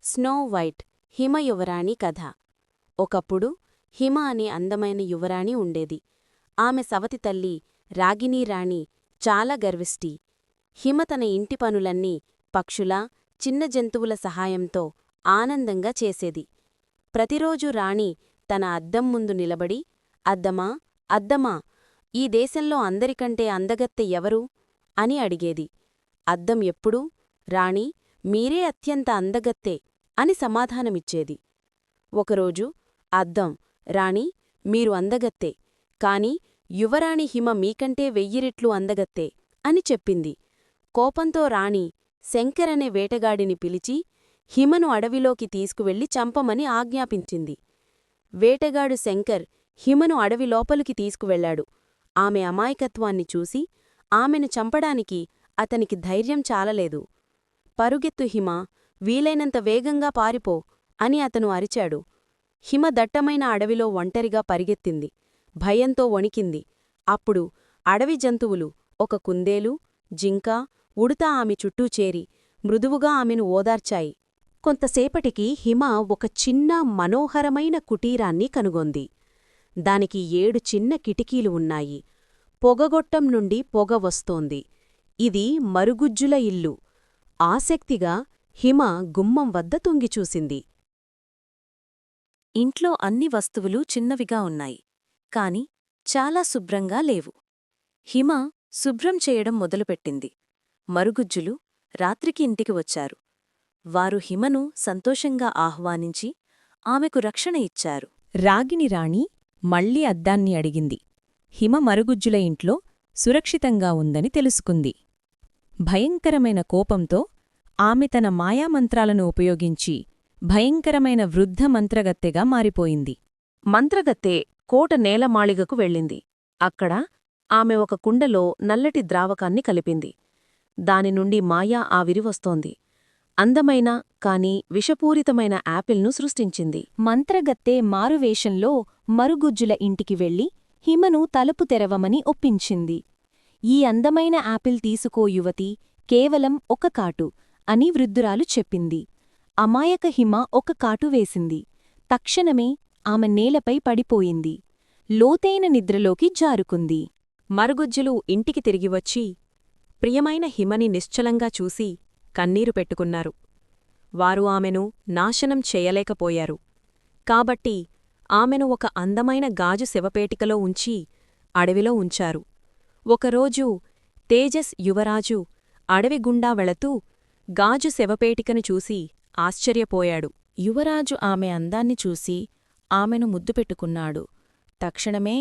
Snow white హిమ యువరాణి కథ. ఒకప్పుడు హిమ అనే అందమైన యువరాణి ఉండేది. ఆమె సవతి తల్లి రాగిణీరాణి చాలా గర్విష్టి. హిమ తన ఇంటి పనులన్నీ పక్షుల, చిన్న జంతువుల సహాయంతో ఆనందంగా చేసేది. ప్రతిరోజూ రాణి తన అద్దం ముందు నిలబడి, అద్దమా అద్దమా, ఈ దేశంలో అందరికంటే అందగత్తె ఎవరు అని అడిగేది. అద్దం ఎప్పుడూ, రాణి మీరే అత్యంత అందగత్తె అని సమాధానమిచ్చేది. ఒకరోజు అద్దం, రాణి మీరు అందగత్తే, కాని యువరాణి హిమ మీకంటే 1000 రెట్లు అందగత్తే అని చెప్పింది. కోపంతో రాణి శంకరనే వేటగాడిని పిలిచి హిమను అడవిలోకి తీసుకువెళ్లి చంపమని ఆజ్ఞాపించింది. వేటగాడు శంకర్ హిమను అడవి లోపలికి తీసుకువెళ్లాడు. ఆమె అమాయకత్వాన్ని చూసి ఆమెను చంపడానికి అతనికి ధైర్యం చాలలేదు. పరుగెత్తు హిమ, వీలైనంత వేగంగా పారిపో అని అతను అరిచాడు. హిమ దట్టమైన అడవిలో ఒంటరిగా పరిగెత్తింది. భయంతో వణికింది. అప్పుడు అడవి జంతువులు, ఒక కుందేలు, జింక, ఉడుత ఆమె చుట్టూ చేరి మృదువుగా ఆమెను ఓదార్చాయి. కొంతసేపటికి హిమ ఒక చిన్న మనోహరమైన కుటీరాన్ని కనుగొంది. దానికి 7 చిన్న కిటికీలు ఉన్నాయి. పొగగొట్టం నుండి పొగ వస్తోంది. ఇది మరుగుజ్జుల ఇల్లు. ఆసక్తిగా హిమ గుమ్మం వద్ద తొంగిచూసింది. ఇంట్లో అన్ని వస్తువులు చిన్నవిగా ఉన్నాయి, కాని చాలా శుభ్రంగా లేవు. హిమ శుభ్రం చేయడం మొదలుపెట్టింది. మరుగుజ్జులు రాత్రికి ఇంటికి వచ్చారు. వారు హిమను సంతోషంగా ఆహ్వానించి ఆమెకు రక్షణ ఇచ్చారు. రాగిణిరాణి మళ్లీ అద్దాన్ని అడిగింది. హిమ మరుగుజ్జుల ఇంట్లో సురక్షితంగా ఉందని తెలుసుకుంది. భయంకరమైన కోపంతో ఆమె తన మాయామంత్రాలను ఉపయోగించి భయంకరమైన వృద్ధ మంత్రగత్తెగా మారిపోయింది. మంత్రగత్తె కోట నేలమాళిగకు వెళ్ళింది. అక్కడ ఆమె ఒక కుండలో నల్లటి ద్రావకాన్ని కలిపింది. దానినుండి మాయా ఆవిరి వస్తోంది. అందమైన కాని విషపూరితమైన యాపిల్ను సృష్టించింది. మంత్రగత్తె మారువేషంలో మరుగుజ్జుల ఇంటికి వెళ్లి హిమను తలుపు తెరవమని ఒప్పించింది. ఈ అందమైన యాపిల్ తీసుకో యువతీ, కేవలం ఒక కాటు అని వృద్ధురాలు చెప్పింది. అమాయక హిమ ఒక కాటు వేసింది. తక్షణమే ఆమె నేలపై పడిపోయింది. లోతైన నిద్రలోకి జారుకుంది. మరుగుజ్జులు ఇంటికి తిరిగివచ్చి ప్రియమైన హిమని నిశ్చలంగా చూసి కన్నీరు పెట్టుకున్నారు. వారు ఆమెను నాశనం చేయలేకపోయారు. కాబట్టి ఆమెను ఒక అందమైన గాజు శవపేటికలో ఉంచి అడవిలో ఉంచారు. ఒకరోజు తేజస్ యువరాజు అడవిగుండా వెళతూ గాజు శవపేటికను చూసి ఆశ్చర్యపోయాడు. యువరాజు ఆమె అందాన్ని చూసి ఆమెను ముద్దు పెట్టుకున్నాడు. తక్షణమే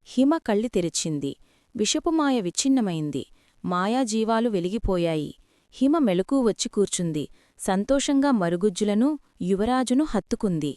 హిమ కళ్ళి తెరిచింది. విషపుమాయ విచ్ఛిన్నమైంది. మాయాజీవాలు వెలిగిపోయాయి. హిమ మెలకువ వచ్చి కూర్చుంది. సంతోషంగా మరుగుజ్జులను, యువరాజును హత్తుకుంది.